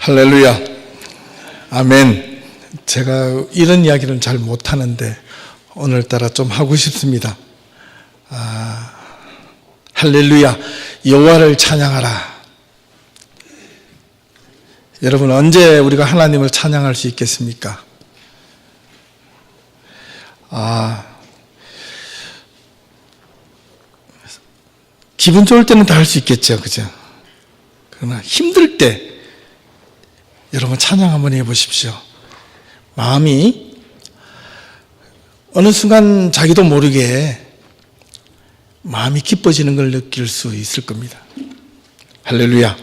할렐루야. 아멘. 제가 이런 이야기는 잘 못하는데 오늘따라 좀 하고 싶습니다. 할렐루야. 여호와를 찬양하라. 여러분, 언제 우리가 하나님을 찬양할 수 있겠습니까? 기분 좋을 때는 다 할 수 있겠죠, 그죠? 그러나 힘들 때 여러분 찬양 한번 해보십시오. 마음이 어느 순간 자기도 모르게 마음이 기뻐지는 걸 느낄 수 있을 겁니다. 할렐루야.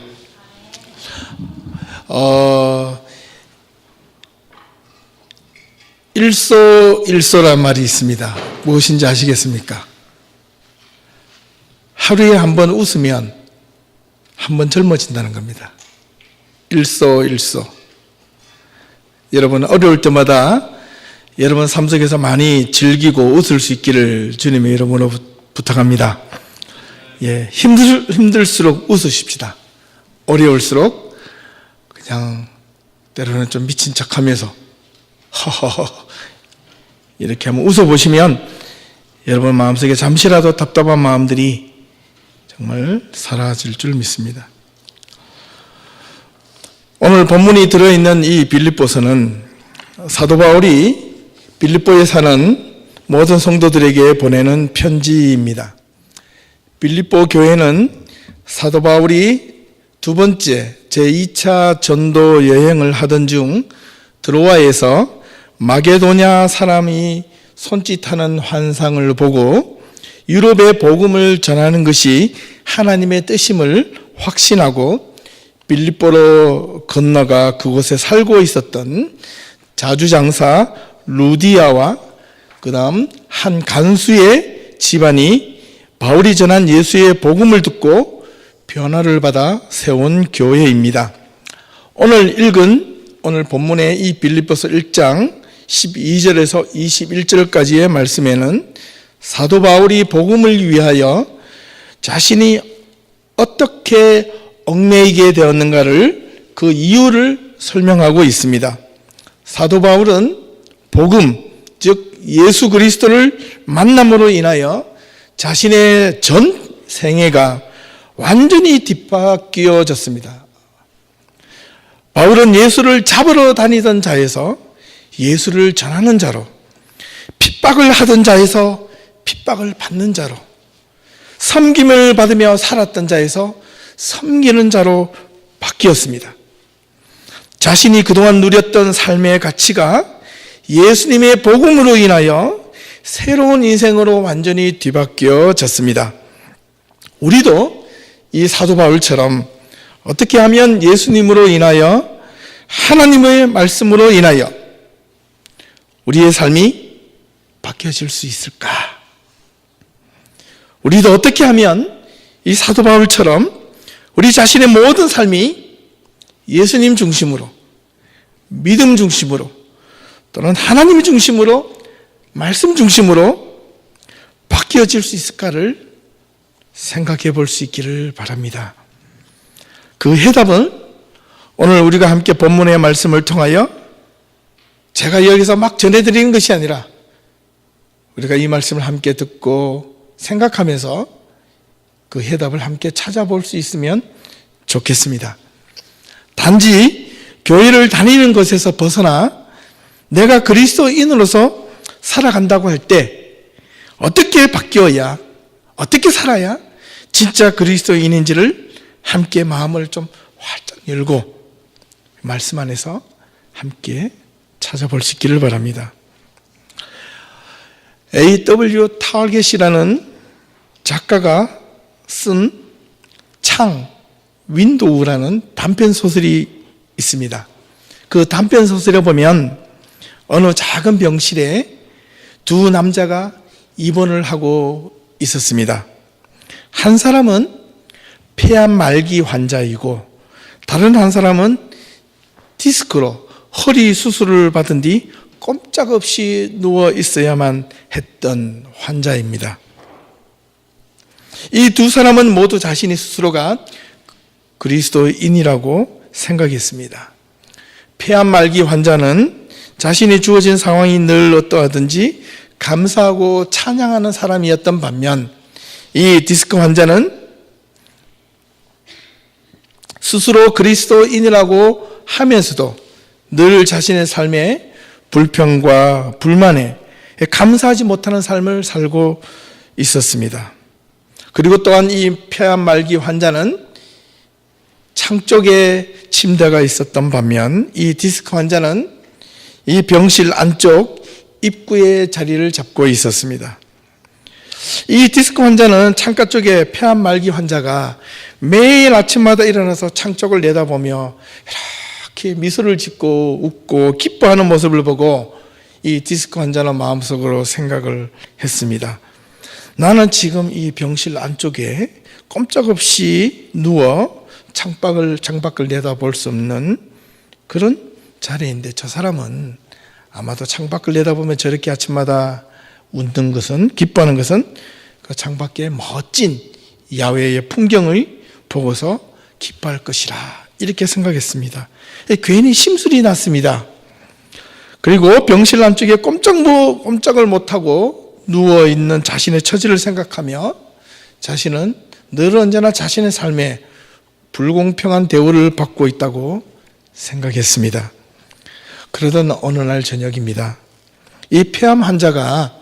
일소일소란 말이 있습니다. 무엇인지 아시겠습니까? 하루에 한 번 웃으면 한 번 젊어진다는 겁니다. 일소일소. 여러분, 어려울 때마다 여러분 삶 속에서 많이 즐기고 웃을 수 있기를 주님의 이름으로 부탁합니다. 힘들수록 웃으십시다. 어려울수록 그냥 때로는 좀 미친 척 하면서 허허허 이렇게 한번 웃어보시면 여러분 마음속에 잠시라도 답답한 마음들이 정말 사라질 줄 믿습니다. 오늘 본문이 들어있는 이 빌립보서는 사도 바울이 빌립보에 사는 모든 성도들에게 보내는 편지입니다. 빌립보 교회는 사도 바울이 두 번째 제2차 전도 여행을 하던 중 드로아에서 마게도냐 사람이 손짓하는 환상을 보고 유럽에 복음을 전하는 것이 하나님의 뜻임을 확신하고 빌립보로 건너가 그곳에 살고 있었던 자주장사 루디아와 그 다음 한 간수의 집안이 바울이 전한 예수의 복음을 듣고 변화를 받아 세운 교회입니다. 오늘 본문의 이 빌립보서 1장 12절에서 21절까지의 말씀에는 사도 바울이 복음을 위하여 자신이 어떻게 얽매이게 되었는가를 그 이유를 설명하고 있습니다. 사도 바울은 복음, 즉 예수 그리스도를 만남으로 인하여 자신의 전 생애가 완전히 뒤바뀌어졌습니다. 바울은 예수를 잡으러 다니던 자에서 예수를 전하는 자로, 핍박을 하던 자에서 핍박을 받는 자로, 섬김을 받으며 살았던 자에서 섬기는 자로 바뀌었습니다. 자신이 그동안 누렸던 삶의 가치가 예수님의 복음으로 인하여 새로운 인생으로 완전히 뒤바뀌어졌습니다. 우리도 이 사도 바울처럼 어떻게 하면 예수님으로 인하여 하나님의 말씀으로 인하여 우리의 삶이 바뀌어질 수 있을까? 우리도 어떻게 하면 이 사도 바울처럼 우리 자신의 모든 삶이 예수님 중심으로, 믿음 중심으로, 또는 하나님 중심으로, 말씀 중심으로 바뀌어질 수 있을까를 생각해 볼 수 있기를 바랍니다. 그 해답은 오늘 우리가 함께 본문의 말씀을 통하여 제가 여기서 막 전해드리는 것이 아니라 우리가 이 말씀을 함께 듣고 생각하면서 그 해답을 함께 찾아볼 수 있으면 좋겠습니다. 단지 교회를 다니는 것에서 벗어나 내가 그리스도인으로서 살아간다고 할 때 어떻게 바뀌어야, 어떻게 살아야 진짜 그리스도인인지를 함께 마음을 좀 활짝 열고 말씀 안에서 함께 찾아볼 수 있기를 바랍니다. A.W. 타겟이라는 작가가 쓴 창, 윈도우라는 단편 소설이 있습니다. 그 단편 소설에 보면 어느 작은 병실에 두 남자가 입원을 하고 있었습니다. 한 사람은 폐암 말기 환자이고 다른 한 사람은 디스크로 허리 수술을 받은 뒤 꼼짝없이 누워 있어야만 했던 환자입니다. 이 두 사람은 모두 자신이 스스로가 그리스도인이라고 생각했습니다. 폐암 말기 환자는 자신이 주어진 상황이 늘 어떠하든지 감사하고 찬양하는 사람이었던 반면, 이 디스크 환자는 스스로 그리스도인이라고 하면서도 늘 자신의 삶에 불평과 불만에 감사하지 못하는 삶을 살고 있었습니다. 그리고 또한 이 폐암 말기 환자는 창 쪽에 침대가 있었던 반면, 이 디스크 환자는 이 병실 안쪽 입구에 자리를 잡고 있었습니다. 이 디스크 환자는 창가 쪽에 폐암 말기 환자가 매일 아침마다 일어나서 창 쪽을 내다보며 이렇게 미소를 짓고 웃고 기뻐하는 모습을 보고 이 디스크 환자는 마음속으로 생각을 했습니다. 나는 지금 이 병실 안쪽에 꼼짝없이 누워 창밖을 내다볼 수 없는 그런 자리인데, 저 사람은 아마도 창밖을 내다보면 저렇게 아침마다 웃는 것은, 기뻐하는 것은 그 창밖의 멋진 야외의 풍경을 보고서 기뻐할 것이라, 이렇게 생각했습니다. 괜히 심술이 났습니다. 그리고 병실 안쪽에 꼼짝을 못하고 누워있는 자신의 처지를 생각하며 자신은 늘 언제나 자신의 삶에 불공평한 대우를 받고 있다고 생각했습니다. 그러던 어느 날 저녁입니다. 이 폐암 환자가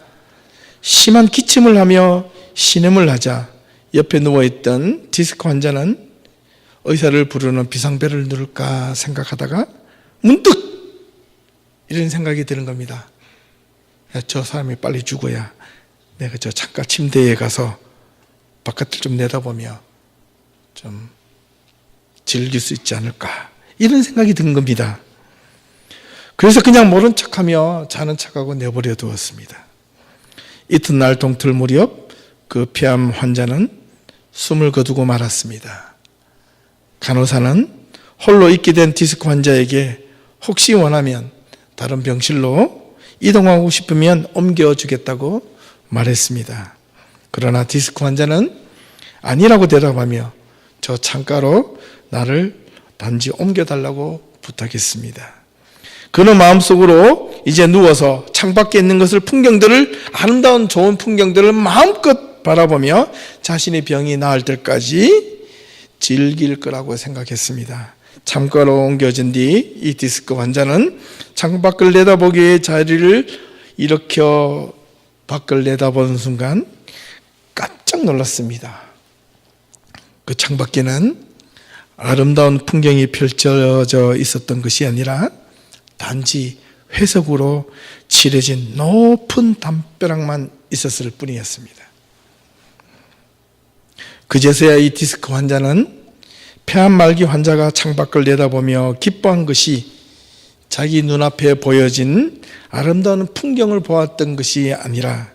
심한 기침을 하며 신음을 하자 옆에 누워있던 디스크 환자는 의사를 부르는 비상벨을 누를까 생각하다가 문득 이런 생각이 드는 겁니다. 야, 저 사람이 빨리 죽어야 내가 저 창가 침대에 가서 바깥을 좀 내다보며 좀 즐길 수 있지 않을까, 이런 생각이 든 겁니다. 그래서 그냥 모른 척하며 자는 척하고 내버려 두었습니다. 이튿날 동틀 무렵 그 폐암 환자는 숨을 거두고 말았습니다. 간호사는 홀로 있게 된 디스크 환자에게 혹시 원하면 다른 병실로 이동하고 싶으면 옮겨주겠다고 말했습니다. 그러나 디스크 환자는 아니라고 대답하며 저 창가로 나를 단지 옮겨달라고 부탁했습니다. 그는 마음속으로 이제 누워서 창밖에 있는 풍경들을, 아름다운 좋은 풍경들을 마음껏 바라보며 자신의 병이 나을 때까지 즐길 거라고 생각했습니다. 창가로 옮겨진 뒤 이 디스크 환자는 창밖을 내다보기 위해 자리를 일으켜 밖을 내다보는 순간 깜짝 놀랐습니다. 그 창밖에는 아름다운 풍경이 펼쳐져 있었던 것이 아니라 단지 회색으로 칠해진 높은 담벼락만 있었을 뿐이었습니다. 그제서야 이 디스크 환자는 폐암 말기 환자가 창밖을 내다보며 기뻐한 것이 자기 눈앞에 보여진 아름다운 풍경을 보았던 것이 아니라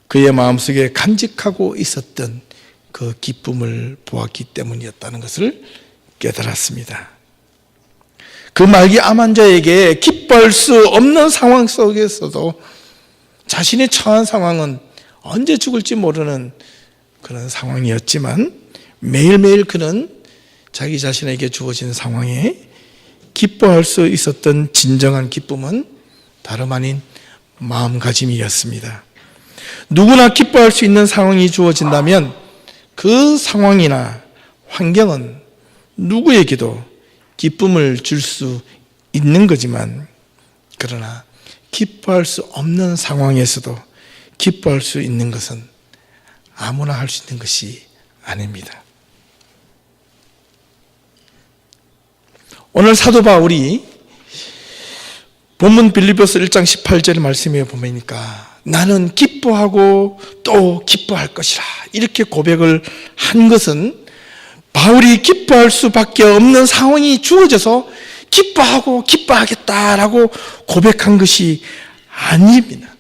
그의 마음속에 간직하고 있었던 그 기쁨을 보았기 때문이었다는 것을 깨달았습니다. 그 말기 암 환자에게 기뻐할 수 없는 상황 속에서도 자신이 처한 상황은 언제 죽을지 모르는 그런 상황이었지만 매일매일 그는 자기 자신에게 주어진 상황에 기뻐할 수 있었던 진정한 기쁨은 다름 아닌 마음가짐이었습니다. 누구나 기뻐할 수 있는 상황이 주어진다면 그 상황이나 환경은 누구에게도 기쁨을 줄 수 있는 거지만, 그러나 기뻐할 수 없는 상황에서도 기뻐할 수 있는 것은 아무나 할 수 있는 것이 아닙니다. 오늘 사도 바울이 본문 빌립보서 1장 18절의 말씀에 보니까 나는 기뻐하고 또 기뻐할 것이라, 이렇게 고백을 한 것은 바울이 기뻐할 수밖에 없는 상황이 주어져서 기뻐하고 기뻐하겠다라고 고백한 것이 아닙니다.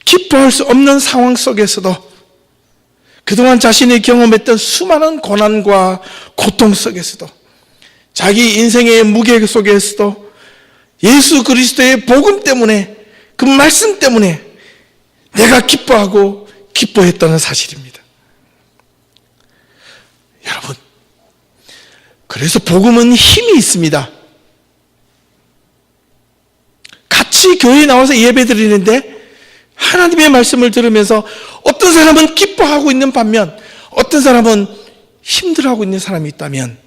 기뻐할 수 없는 상황 속에서도 그동안 자신이 경험했던 수많은 고난과 고통 속에서도 자기 인생의 무게 속에서도 예수 그리스도의 복음 때문에, 그 말씀 때문에 내가 기뻐하고 기뻐했다는 사실입니다. 여러분, 그래서 복음은 힘이 있습니다. 같이 교회에 나와서 예배 드리는데 하나님의 말씀을 들으면서 어떤 사람은 기뻐하고 있는 반면 어떤 사람은 힘들어하고 있는 사람이 있다면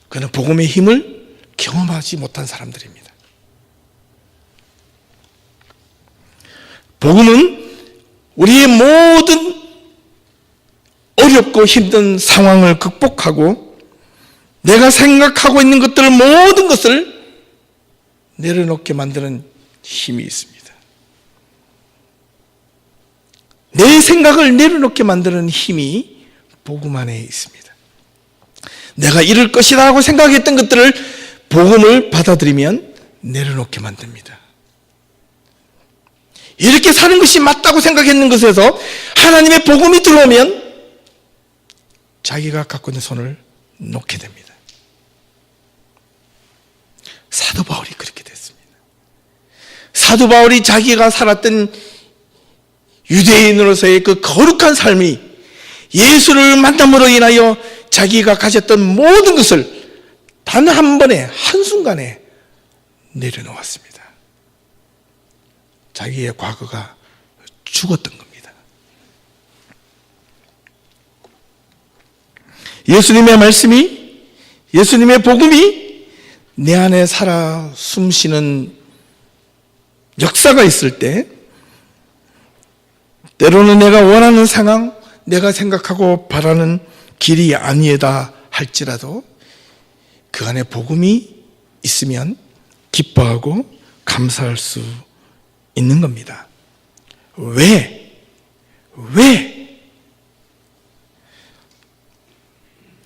그는 복음의 힘을 경험하지 못한 사람들입니다. 복음은 우리의 모든 어렵고 힘든 상황을 극복하고 내가 생각하고 있는 것들 모든 것을 내려놓게 만드는 힘이 있습니다. 내 생각을 내려놓게 만드는 힘이 복음 안에 있습니다. 내가 이럴 것이다 하고 생각했던 것들을 복음을 받아들이면 내려놓게 만듭니다. 이렇게 사는 것이 맞다고 생각했는 것에서 하나님의 복음이 들어오면 자기가 갖고 있는 손을 놓게 됩니다. 사도 바울이 그렇게 됐습니다. 사도 바울이 자기가 살았던 유대인으로서의 그 거룩한 삶이 예수를 만남으로 인하여 자기가 가졌던 모든 것을 단 한 번에 한순간에 내려놓았습니다. 자기의 과거가 죽었던 겁니다. 예수님의 말씀이, 예수님의 복음이 내 안에 살아 숨쉬는 역사가 있을 때 때로는 내가 원하는 상황, 내가 생각하고 바라는 길이 아니에다 할지라도 그 안에 복음이 있으면 기뻐하고 감사할 수 있는 겁니다. 왜?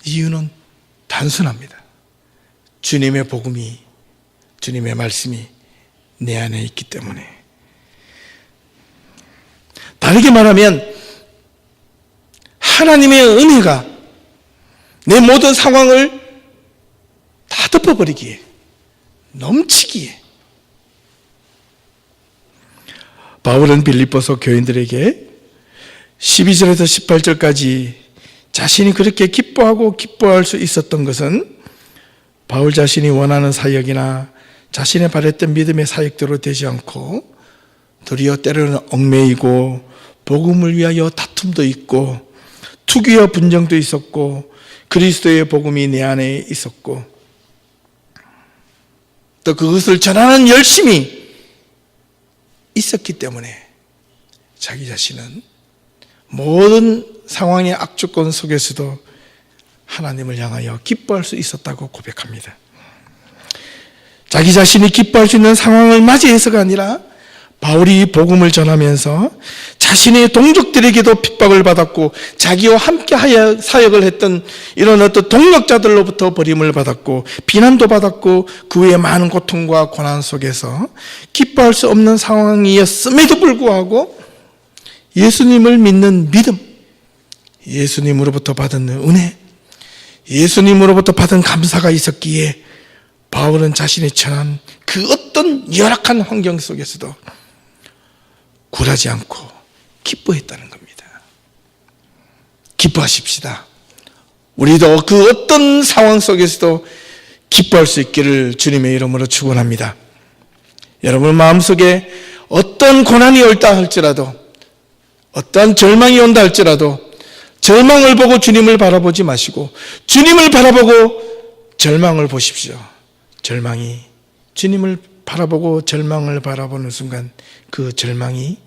이유는 단순합니다. 주님의 복음이, 주님의 말씀이 내 안에 있기 때문에. 다르게 말하면 하나님의 은혜가 내 모든 상황을 다 덮어버리기에, 넘치기에 바울은 빌립보서 교인들에게 12절에서 18절까지 자신이 그렇게 기뻐하고 기뻐할 수 있었던 것은 바울 자신이 원하는 사역이나 자신의 바랬던 믿음의 사역대로 되지 않고 도리어 때로는 얽매이고 복음을 위하여 다툼도 있고 투기와 분쟁도 있었고 그리스도의 복음이 내 안에 있었고 또 그것을 전하는 열심이 있었기 때문에 자기 자신은 모든 상황의 악조건 속에서도 하나님을 향하여 기뻐할 수 있었다고 고백합니다. 자기 자신이 기뻐할 수 있는 상황을 맞이해서가 아니라 바울이 복음을 전하면서 자신의 동족들에게도 핍박을 받았고 자기와 함께 사역을 했던 이런 어떤 동력자들로부터 버림을 받았고 비난도 받았고 그 외에 많은 고통과 고난 속에서 기뻐할 수 없는 상황이었음에도 불구하고 예수님을 믿는 믿음, 예수님으로부터 받은 은혜, 예수님으로부터 받은 감사가 있었기에 바울은 자신이 처한 그 어떤 열악한 환경 속에서도 굴하지 않고 기뻐했다는 겁니다. 기뻐하십시다. 우리도 그 어떤 상황 속에서도 기뻐할 수 있기를 주님의 이름으로 축원합니다. 여러분 마음속에 어떤 고난이 올다 할지라도 어떤 절망이 온다 할지라도 절망을 보고 주님을 바라보지 마시고 주님을 바라보고 절망을 보십시오. 절망이 주님을 바라보고 절망을 바라보는 순간 그 절망이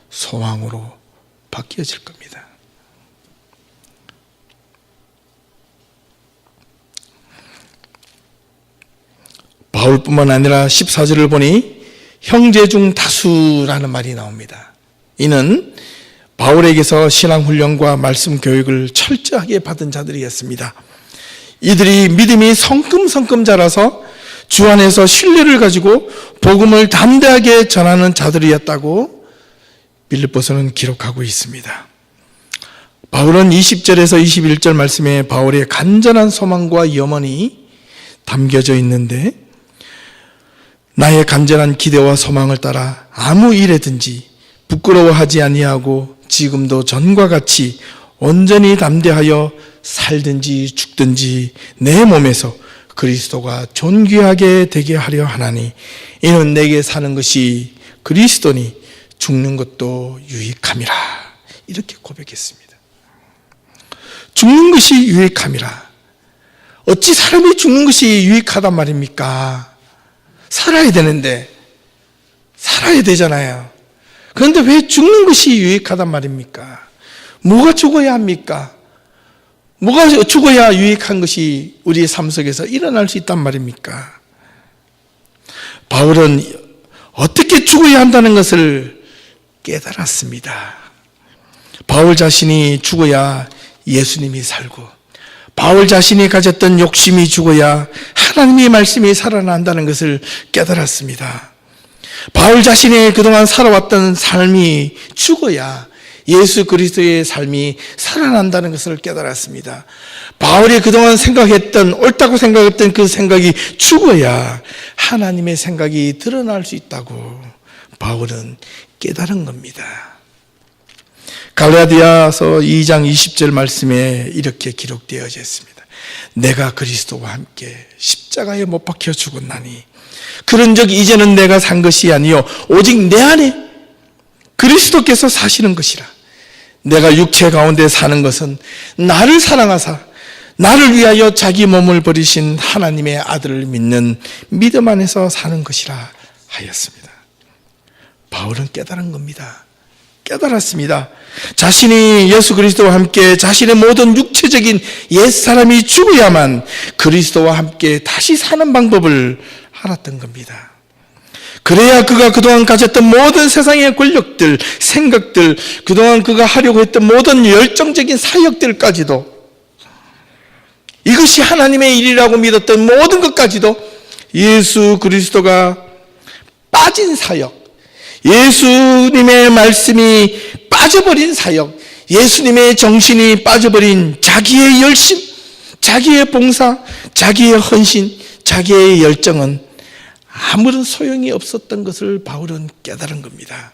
소망으로 바뀌어질 겁니다. 바울뿐만 아니라 14절을 보니 형제 중 다수라는 말이 나옵니다. 이는 바울에게서 신앙훈련과 말씀 교육을 철저하게 받은 자들이었습니다. 이들이 믿음이 성큼성큼 자라서 주 안에서 신뢰를 가지고 복음을 담대하게 전하는 자들이었다고 빌립보서는 기록하고 있습니다. 바울은 20절에서 21절 말씀에 바울의 간절한 소망과 염원이 담겨져 있는데 나의 간절한 기대와 소망을 따라 아무 일에든지 부끄러워하지 아니하고 지금도 전과 같이 온전히 담대하여 살든지 죽든지 내 몸에서 그리스도가 존귀하게 되게 하려 하나니 이는 내게 사는 것이 그리스도니 죽는 것도 유익함이라. 이렇게 고백했습니다. 죽는 것이 유익함이라. 어찌 사람이 죽는 것이 유익하단 말입니까? 살아야 되는데, 살아야 되잖아요. 그런데 왜 죽는 것이 유익하단 말입니까? 뭐가 죽어야 합니까? 뭐가 죽어야 유익한 것이 우리의 삶 속에서 일어날 수 있단 말입니까? 바울은 어떻게 죽어야 한다는 것을 깨달았습니다. 바울 자신이 죽어야 예수님이 살고, 바울 자신이 가졌던 욕심이 죽어야 하나님의 말씀이 살아난다는 것을 깨달았습니다. 바울 자신이 그동안 살아왔던 삶이 죽어야 예수 그리스도의 삶이 살아난다는 것을 깨달았습니다. 바울이 그동안 생각했던, 옳다고 생각했던 그 생각이 죽어야 하나님의 생각이 드러날 수 있다고 바울은 깨달은 겁니다. 갈라디아서 2장 20절 말씀에 이렇게 기록되어져 있습니다. 내가 그리스도와 함께 십자가에 못 박혀 죽었나니 그런즉 이제는 내가 산 것이 아니요 오직 내 안에 그리스도께서 사시는 것이라. 내가 육체 가운데 사는 것은 나를 사랑하사 나를 위하여 자기 몸을 버리신 하나님의 아들을 믿는 믿음 안에서 사는 것이라 하였습니다. 바울은 깨달은 겁니다. 깨달았습니다. 자신이 예수 그리스도와 함께 자신의 모든 육체적인 옛사람이 죽어야만 그리스도와 함께 다시 사는 방법을 알았던 겁니다. 그래야 그가 그동안 가졌던 모든 세상의 권력들, 생각들, 그동안 그가 하려고 했던 모든 열정적인 사역들까지도, 이것이 하나님의 일이라고 믿었던 모든 것까지도 예수 그리스도가 빠진 사역, 예수님의 말씀이 빠져버린 사역, 예수님의 정신이 빠져버린 자기의 열심, 자기의 봉사, 자기의 헌신, 자기의 열정은 아무런 소용이 없었던 것을 바울은 깨달은 겁니다.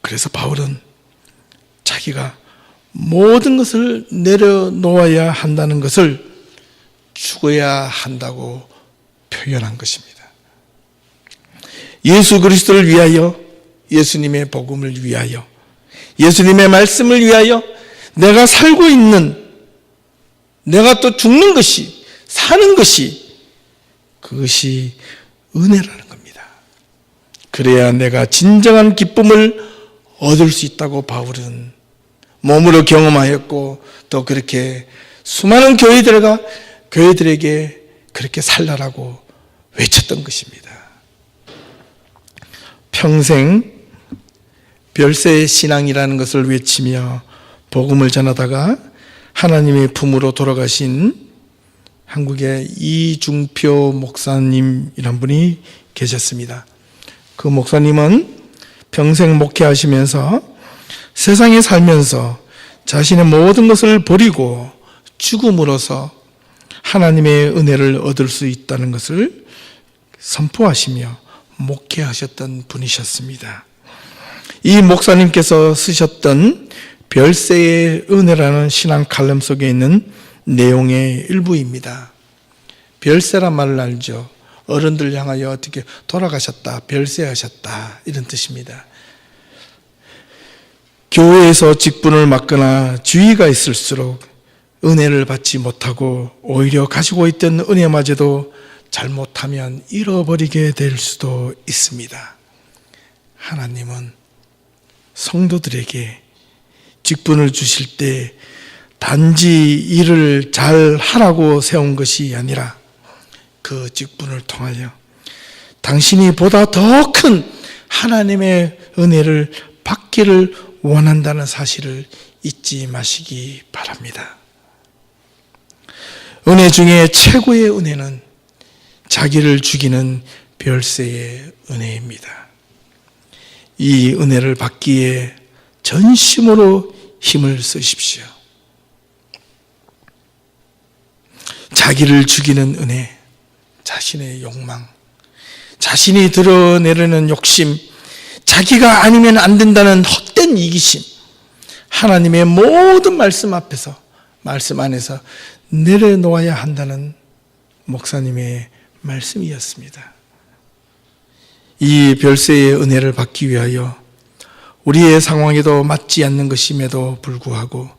그래서 바울은 자기가 모든 것을 내려놓아야 한다는 것을 죽어야 한다고 표현한 것입니다. 예수 그리스도를 위하여, 예수님의 복음을 위하여, 예수님의 말씀을 위하여 내가 살고 있는, 내가 또 죽는 것이, 사는 것이, 그것이 은혜라는 겁니다. 그래야 내가 진정한 기쁨을 얻을 수 있다고 바울은 몸으로 경험하였고, 또 그렇게 수많은 교회들에게 그렇게 살라라고 외쳤던 것입니다. 평생 별세의 신앙이라는 것을 외치며 복음을 전하다가 하나님의 품으로 돌아가신 한국의 이중표 목사님이란 분이 계셨습니다. 그 목사님은 평생 목회하시면서 세상에 살면서 자신의 모든 것을 버리고 죽음으로써 하나님의 은혜를 얻을 수 있다는 것을 선포하시며 목회하셨던 분이셨습니다. 이 목사님께서 쓰셨던 별세의 은혜라는 신앙 칼럼 속에 있는 내용의 일부입니다. 별세란 말을 알죠. 어른들 향하여 어떻게 돌아가셨다, 별세하셨다, 이런 뜻입니다. 교회에서 직분을 맡거나 지위가 있을수록 은혜를 받지 못하고 오히려 가지고 있던 은혜마저도 잘못하면 잃어버리게 될 수도 있습니다. 하나님은 성도들에게 직분을 주실 때 단지 일을 잘 하라고 세운 것이 아니라 그 직분을 통하여 당신이 보다 더 큰 하나님의 은혜를 받기를 원한다는 사실을 잊지 마시기 바랍니다. 은혜 중에 최고의 은혜는 자기를 죽이는 별세의 은혜입니다. 이 은혜를 받기에 전심으로 힘을 쓰십시오. 자기를 죽이는 은혜, 자신의 욕망, 자신이 드러내려는 욕심, 자기가 아니면 안 된다는 헛된 이기심, 하나님의 모든 말씀 앞에서, 말씀 안에서 내려놓아야 한다는 목사님의 말씀이었습니다. 이 별세의 은혜를 받기 위하여 우리의 상황에도 맞지 않는 것임에도 불구하고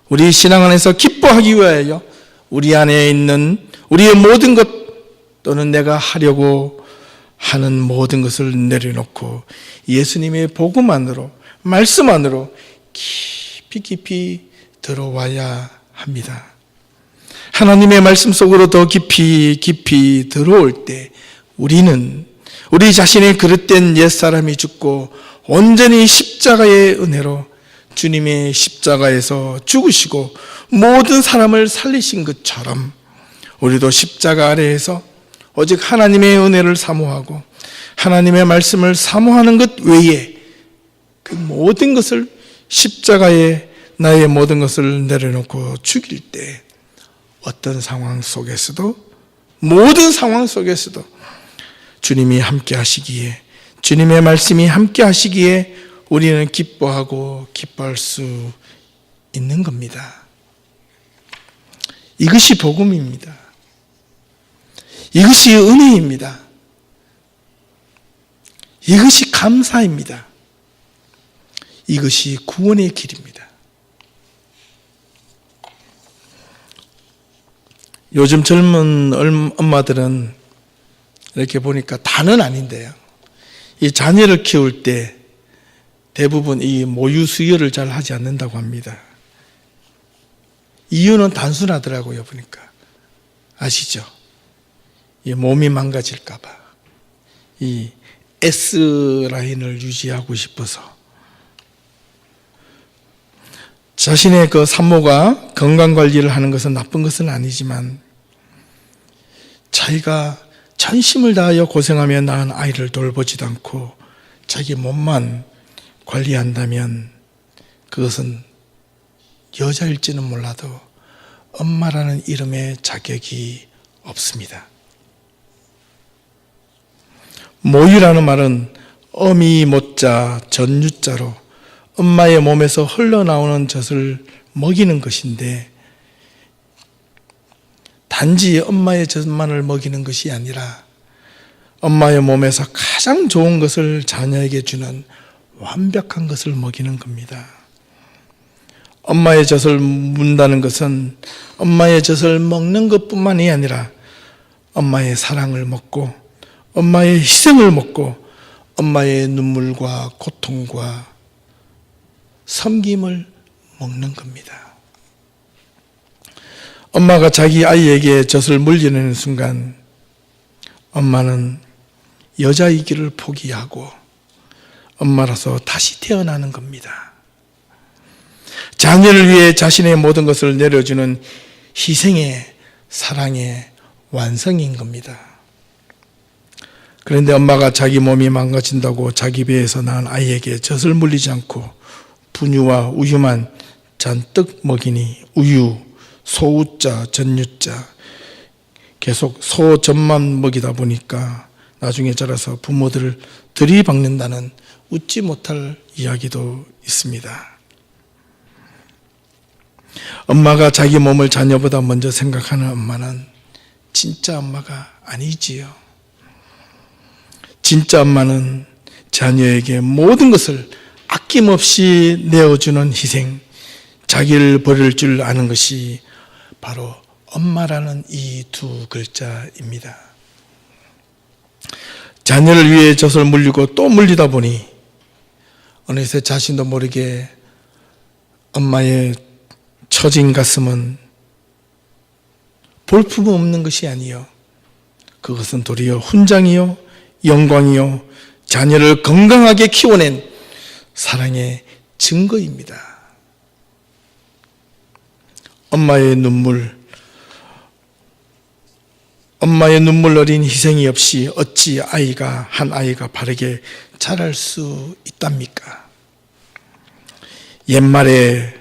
우리 신앙 안에서 기뻐하기 위하여 우리 안에 있는 우리의 모든 것 또는 내가 하려고 하는 모든 것을 내려놓고 예수님의 복음 안으로, 말씀 안으로 깊이 들어와야 합니다. 하나님의 말씀 속으로 더 깊이 들어올 때 우리는 우리 자신의 그릇된 옛사람이 죽고 온전히 십자가의 은혜로 주님의 십자가에서 죽으시고 모든 사람을 살리신 것처럼 우리도 십자가 아래에서 오직 하나님의 은혜를 사모하고 하나님의 말씀을 사모하는 것 외에 그 모든 것을 십자가에 나의 모든 것을 내려놓고 죽일 때 어떤 상황 속에서도, 모든 상황 속에서도 주님이 함께 하시기에, 주님의 말씀이 함께 하시기에 우리는 기뻐하고 기뻐할 수 있는 겁니다. 이것이 복음입니다. 이것이 은혜입니다. 이것이 감사입니다. 이것이 구원의 길입니다. 요즘 젊은 엄마들은 이렇게 보니까 다는 아닌데요, 이 자녀를 키울 때 대부분 이 모유 수유를 잘 하지 않는다고 합니다. 이유는 단순하더라고요. 보니까 아시죠? 이 몸이 망가질까 봐, 이 S라인을 유지하고 싶어서. 자신의 그 산모가 건강관리를 하는 것은 나쁜 것은 아니지만 자기가 전심을 다하여 고생하며 낳은 아이를 돌보지도 않고 자기 몸만 관리한다면 그것은 여자일지는 몰라도 엄마라는 이름의 자격이 없습니다. 모유라는 말은 어미 모자 전유자로 엄마의 몸에서 흘러나오는 젖을 먹이는 것인데, 단지 엄마의 젖만을 먹이는 것이 아니라 엄마의 몸에서 가장 좋은 것을 자녀에게 주는 완벽한 것을 먹이는 겁니다. 엄마의 젖을 문다는 것은 엄마의 젖을 먹는 것뿐만이 아니라 엄마의 사랑을 먹고 엄마의 희생을 먹고 엄마의 눈물과 고통과 섬김을 먹는 겁니다. 엄마가 자기 아이에게 젖을 물려내는 순간 엄마는 여자이기를 포기하고 엄마라서 다시 태어나는 겁니다. 자녀를 위해 자신의 모든 것을 내려주는 희생의 사랑의 완성인 겁니다. 그런데 엄마가 자기 몸이 망가진다고 자기 배에서 낳은 아이에게 젖을 물리지 않고 분유와 우유만 잔뜩 먹이니 우유, 소우자, 전유자 계속 소젖만 먹이다 보니까 나중에 자라서 부모들을 들이박는다는 웃지 못할 이야기도 있습니다. 엄마가 자기 몸을 자녀보다 먼저 생각하는 엄마는 진짜 엄마가 아니지요. 진짜 엄마는 자녀에게 모든 것을 아낌없이 내어주는 희생, 자기를 버릴 줄 아는 것이 바로 엄마라는 이 두 글자입니다. 자녀를 위해 젖을 물리고 또 물리다 보니 어느새 자신도 모르게 엄마의 처진 가슴은 볼품 없는 것이 아니요, 그것은 도리어 훈장이요 영광이요 자녀를 건강하게 키워낸 사랑의 증거입니다. 엄마의 눈물 어린 희생이 없이 어찌 한 아이가 바르게 자랄 수 있답니까? 옛말에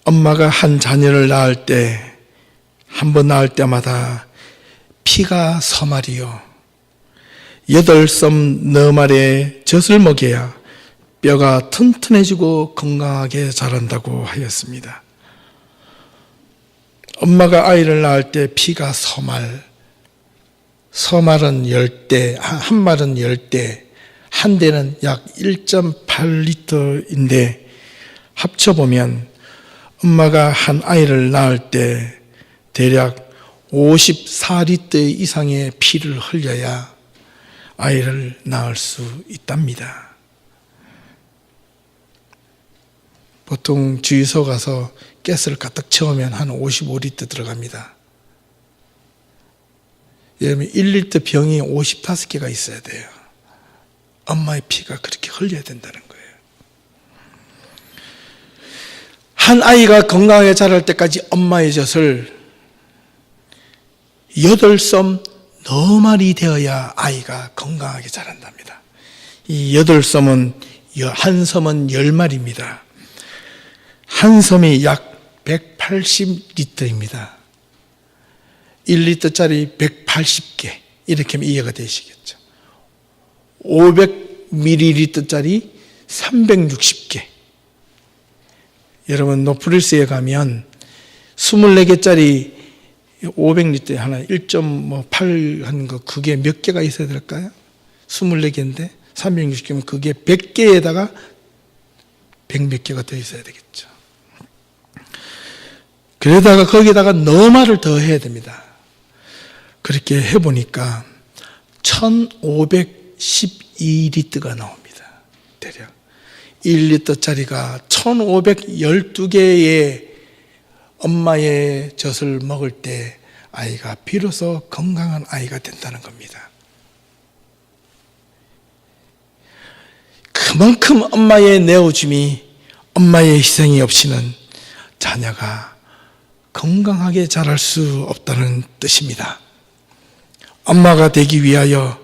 엄마가 한 자녀를 낳을 때, 한 번 낳을 때마다 피가 서말이요 8섬 너말의 젖을 먹여야 뼈가 튼튼해지고 건강하게 자란다고 하였습니다. 엄마가 아이를 낳을 때 피가 서말은 10대, 한 말은 10대, 한 대는 약 1.8리터인데 합쳐보면 엄마가 한 아이를 낳을 때 대략 54리터 이상의 피를 흘려야 아이를 낳을 수 있답니다. 보통 주유소 가서 가스를 가득 채우면 한 55리터 들어갑니다. 여러분 1리터 병이 55개가 있어야 돼요. 엄마의 피가 그렇게 흘려야 된다는 거예요. 한 아이가 건강하게 자랄 때까지 엄마의 젖을 8섬 너말이 되어야 아이가 건강하게 자란답니다. 이 8섬은 한 섬은 10마리입니다. 한 섬이 약 180리터입니다. 1리터짜리 180개 이렇게 하면 이해가 되시겠죠. 500ml짜리 360개. 여러분 노프리스에 가면 24개짜리 500리터에 하나 1.8 하는 거 그게 몇 개가 있어야 될까요? 24개인데 360개면 그게 100개에다가 100몇 개가 더 있어야 되겠죠. 그러다가 거기다가 너마를 더 해야 됩니다. 그렇게 해보니까 1512리터가 나옵니다. 대략 1리터짜리가 1512개의 엄마의 젖을 먹을 때 아이가 비로소 건강한 아이가 된다는 겁니다. 그만큼 엄마의 내어줌이, 엄마의 희생이 없이는 자녀가 건강하게 자랄 수 없다는 뜻입니다. 엄마가 되기 위하여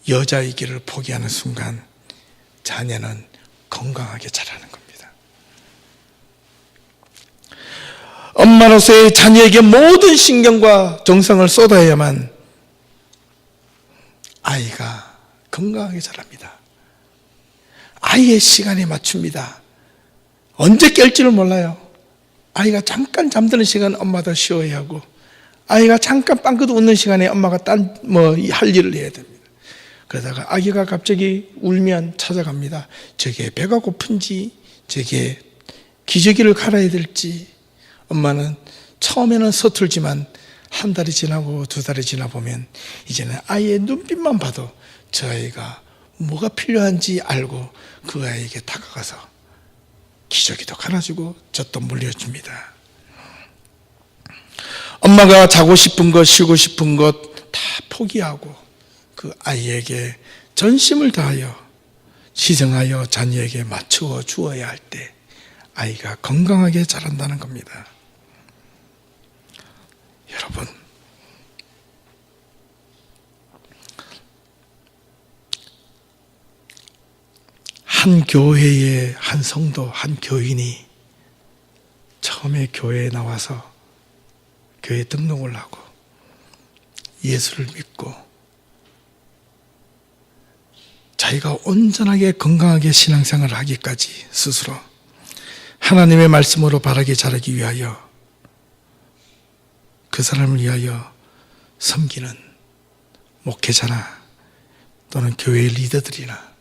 여자의 길을 포기하는 순간 자녀는 건강하게 자라는 겁니다. 엄마로서의 자녀에게 모든 신경과 정성을 쏟아야만 아이가 건강하게 자랍니다. 아이의 시간에 맞춥니다. 언제 깰지를 몰라요. 아이가 잠깐 잠드는 시간 엄마도 쉬어야 하고, 아이가 잠깐 빵긋 웃는 시간에 엄마가 할 일을 해야 됩니다. 그러다가 아기가 갑자기 울면 찾아갑니다. 저게 배가 고픈지, 저게 기저귀를 갈아야 될지. 엄마는 처음에는 서툴지만 한 달이 지나고 두 달이 지나 보면 이제는 아이의 눈빛만 봐도 저 아이가 뭐가 필요한지 알고 그 아이에게 다가가서 기저귀도 갈아주고 젖도 물려줍니다. 엄마가 자고 싶은 것, 쉬고 싶은 것 다 포기하고 그 아이에게 전심을 다하여 시정하여 자녀에게 맞추어 주어야 할 때 아이가 건강하게 자란다는 겁니다. 여러분, 한 교회의 한 성도, 한 교인이 처음에 교회에 나와서 교회 등록을 하고 예수를 믿고 자기가 온전하게 건강하게 신앙생활을 하기까지 스스로 하나님의 말씀으로 바르게 자라기 위하여 그 사람을 위하여 섬기는 목회자나 또는 교회 리더들이나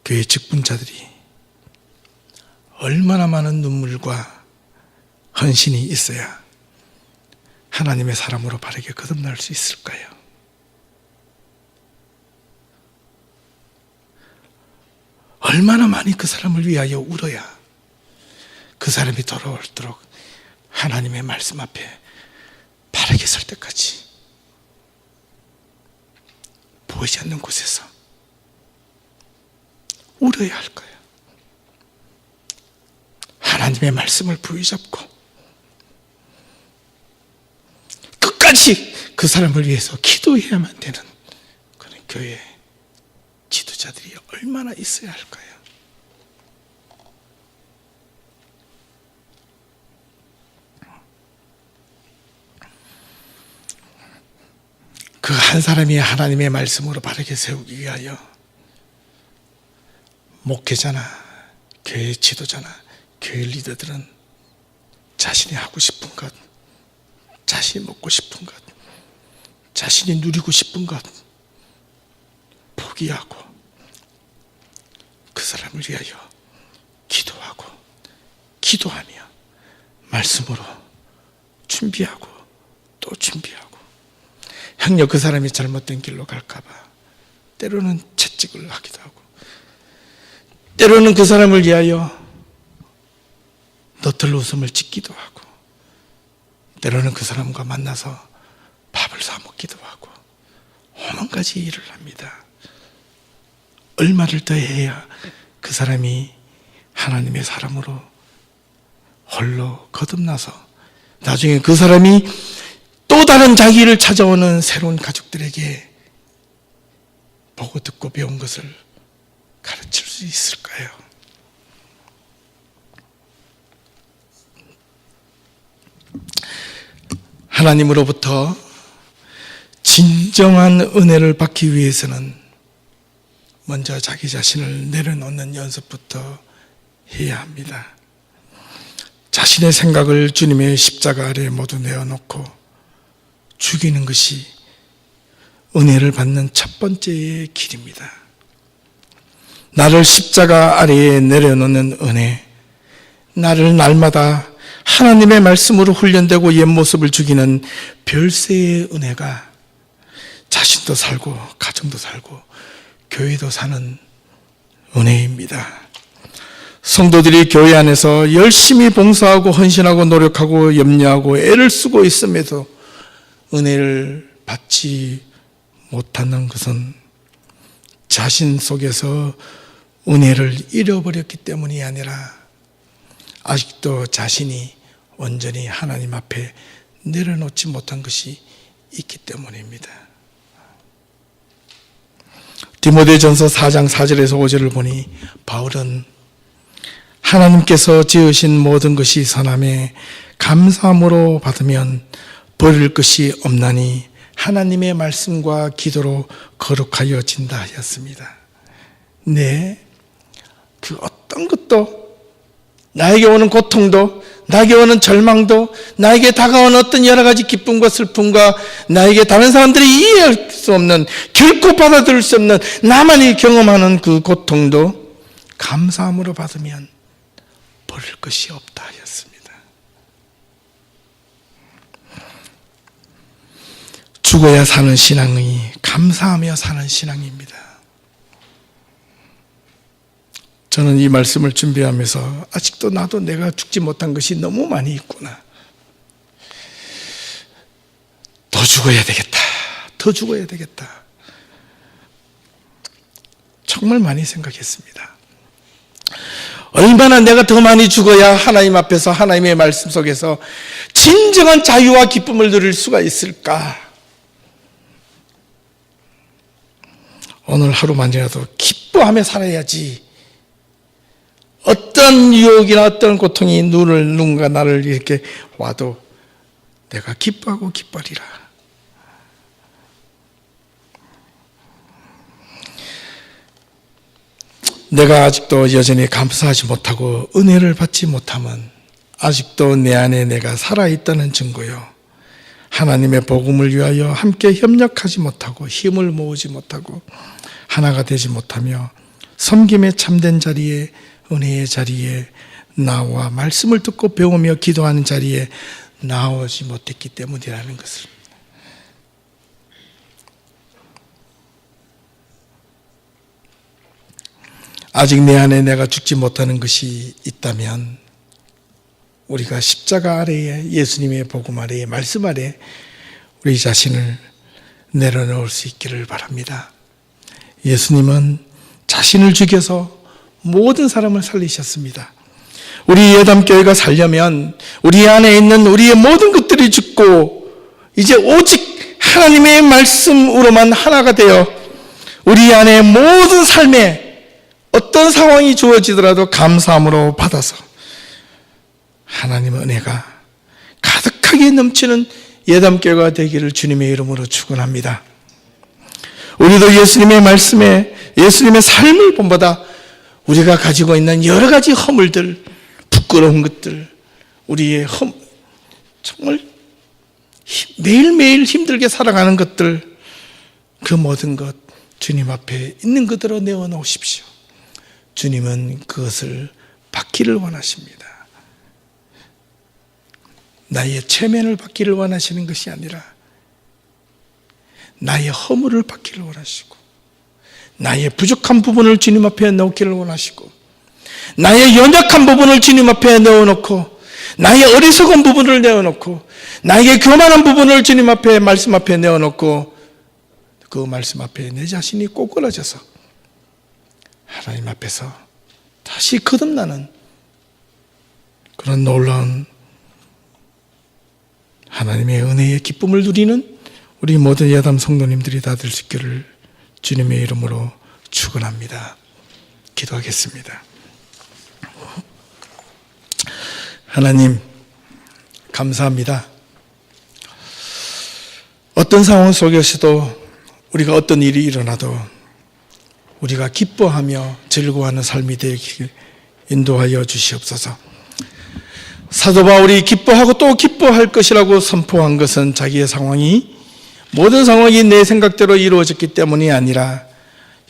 교회 직분자들이 얼마나 많은 눈물과 헌신이 있어야 하나님의 사람으로 바르게 거듭날 수 있을까요? 얼마나 많이 그 사람을 위하여 울어야 그 사람이 돌아오도록 하나님의 말씀 앞에 바르게 설 때까지 보이지 않는 곳에서 울어야 할 거예요. 하나님의 말씀을 부여잡고 끝까지 그 사람을 위해서 기도해야만 되는 그런 교회 지도자들이 얼마나 있어야 할까요? 그 한 사람이 하나님의 말씀으로 바르게 세우기 위하여 목회자나 교회 지도자나 교회 리더들은 자신이 하고 싶은 것, 자신이 먹고 싶은 것, 자신이 누리고 싶은 것 포기하고 그 사람을 위하여 기도하고 기도하며 말씀으로 준비하고 또 준비하고, 행여 그 사람이 잘못된 길로 갈까봐 때로는 채찍을 하기도 하고, 때로는 그 사람을 위하여 너털 웃음을 짓기도 하고, 때로는 그 사람과 만나서 밥을 사 먹기도 하고, 오만 가지 일을 합니다. 얼마를 더 해야 그 사람이 하나님의 사람으로 홀로 거듭나서 나중에 그 사람이 또 다른 자기를 찾아오는 새로운 가족들에게 보고 듣고 배운 것을 가르칠 수 있을까요? 하나님으로부터 진정한 은혜를 받기 위해서는 먼저 자기 자신을 내려놓는 연습부터 해야 합니다. 자신의 생각을 주님의 십자가 아래에 모두 내어놓고 죽이는 것이 은혜를 받는 첫 번째의 길입니다. 나를 십자가 아래에 내려놓는 은혜, 나를 날마다 하나님의 말씀으로 훈련되고 옛 모습을 죽이는 별세의 은혜가 자신도 살고 가정도 살고 교회도 사는 은혜입니다. 성도들이 교회 안에서 열심히 봉사하고 헌신하고 노력하고 염려하고 애를 쓰고 있음에도 은혜를 받지 못하는 것은 자신 속에서 은혜를 잃어버렸기 때문이 아니라 아직도 자신이 온전히 하나님 앞에 내려놓지 못한 것이 있기 때문입니다. 디모데전서 4장 4절에서 5절을 보니 바울은 하나님께서 지으신 모든 것이 선함에 감사함으로 받으면 버릴 것이 없나니 하나님의 말씀과 기도로 거룩하여진다 하였습니다. 네, 그 어떤 것도, 나에게 오는 고통도, 나에게 오는 절망도, 나에게 다가오는 어떤 여러 가지 기쁨과 슬픔과 나에게 다른 사람들이 이해할 수 없는, 결코 받아들일 수 없는 나만이 경험하는 그 고통도 감사함으로 받으면 버릴 것이 없다 하였습니다. 죽어야 사는 신앙이 감사하며 사는 신앙입니다. 저는 이 말씀을 준비하면서 아직도 나도 내가 죽지 못한 것이 너무 많이 있구나. 더 죽어야 되겠다. 더 죽어야 되겠다. 정말 많이 생각했습니다. 얼마나 내가 더 많이 죽어야 하나님 앞에서 하나님의 말씀 속에서 진정한 자유와 기쁨을 누릴 수가 있을까? 오늘 하루만이라도 기뻐하며 살아야지. 어떤 유혹이나 어떤 고통이 누군가 나를 이렇게 와도 내가 기뻐하고 기뻐하리라. 내가 아직도 여전히 감사하지 못하고 은혜를 받지 못하면 아직도 내 안에 내가 살아있다는 증거요. 하나님의 복음을 위하여 함께 협력하지 못하고 힘을 모으지 못하고 하나가 되지 못하며 섬김의 참된 자리에, 은혜의 자리에 나와 말씀을 듣고 배우며 기도하는 자리에 나오지 못했기 때문이라는 것을. 아직 내 안에 내가 죽지 못하는 것이 있다면 우리가 십자가 아래에, 예수님의 복음 아래에, 말씀 아래에 우리 자신을 내려놓을 수 있기를 바랍니다. 예수님은 자신을 죽여서 모든 사람을 살리셨습니다. 우리 예담교회가 살려면 우리 안에 있는 우리의 모든 것들이 죽고 이제 오직 하나님의 말씀으로만 하나가 되어 우리 안에 모든 삶에 어떤 상황이 주어지더라도 감사함으로 받아서 하나님의 은혜가 가득하게 넘치는 예담교회가 되기를 주님의 이름으로 축원합니다. 우리도 예수님의 말씀에, 예수님의 삶을 본보다 우리가 가지고 있는 여러 가지 허물들, 부끄러운 것들, 우리의 정말 매일매일 힘들게 살아가는 것들, 그 모든 것 주님 앞에 있는 그대로 내어놓으십시오. 주님은 그것을 받기를 원하십니다. 나의 체면을 받기를 원하시는 것이 아니라 나의 허물을 받기를 원하시고, 나의 부족한 부분을 주님 앞에 넣기를 원하시고, 나의 연약한 부분을 주님 앞에 넣어놓고, 나의 어리석은 부분을 내어놓고, 나에게 교만한 부분을 주님 앞에, 말씀 앞에 내어놓고, 그 말씀 앞에 내 자신이 꼬꾸라져서 하나님 앞에서 다시 거듭나는 그런 놀라운 하나님의 은혜의 기쁨을 누리는 우리 모든 야담 성도님들이 다 될 수 있기를 주님의 이름으로 축원합니다. 기도하겠습니다. 하나님, 감사합니다. 어떤 상황 속에서도 우리가 어떤 일이 일어나도 우리가 기뻐하며 즐거워하는 삶이 되길 인도하여 주시옵소서. 사도 바울이 기뻐하고 또 기뻐할 것이라고 선포한 것은 자기의 상황이, 모든 상황이 내 생각대로 이루어졌기 때문이 아니라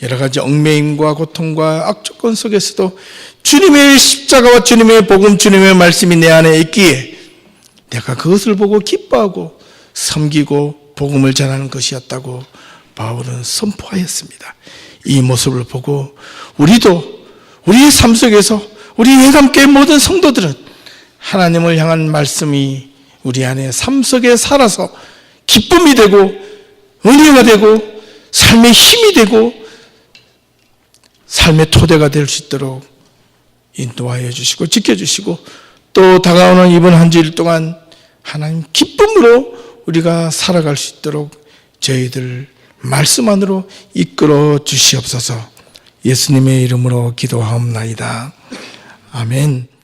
여러 가지 얽매임과 고통과 악조건 속에서도 주님의 십자가와 주님의 복음, 주님의 말씀이 내 안에 있기에 내가 그것을 보고 기뻐하고 섬기고 복음을 전하는 것이었다고 바울은 선포하였습니다. 이 모습을 보고 우리도 우리의 삶 속에서 우리 예감교회 모든 성도들은 하나님을 향한 말씀이 우리 안에 삶 속에 살아서 기쁨이 되고 은혜가 되고 삶의 힘이 되고 삶의 토대가 될 수 있도록 인도하여 주시고 지켜주시고, 또 다가오는 이번 한 주일 동안 하나님 기쁨으로 우리가 살아갈 수 있도록 저희들 말씀 안으로 이끌어 주시옵소서. 예수님의 이름으로 기도하옵나이다. 아멘.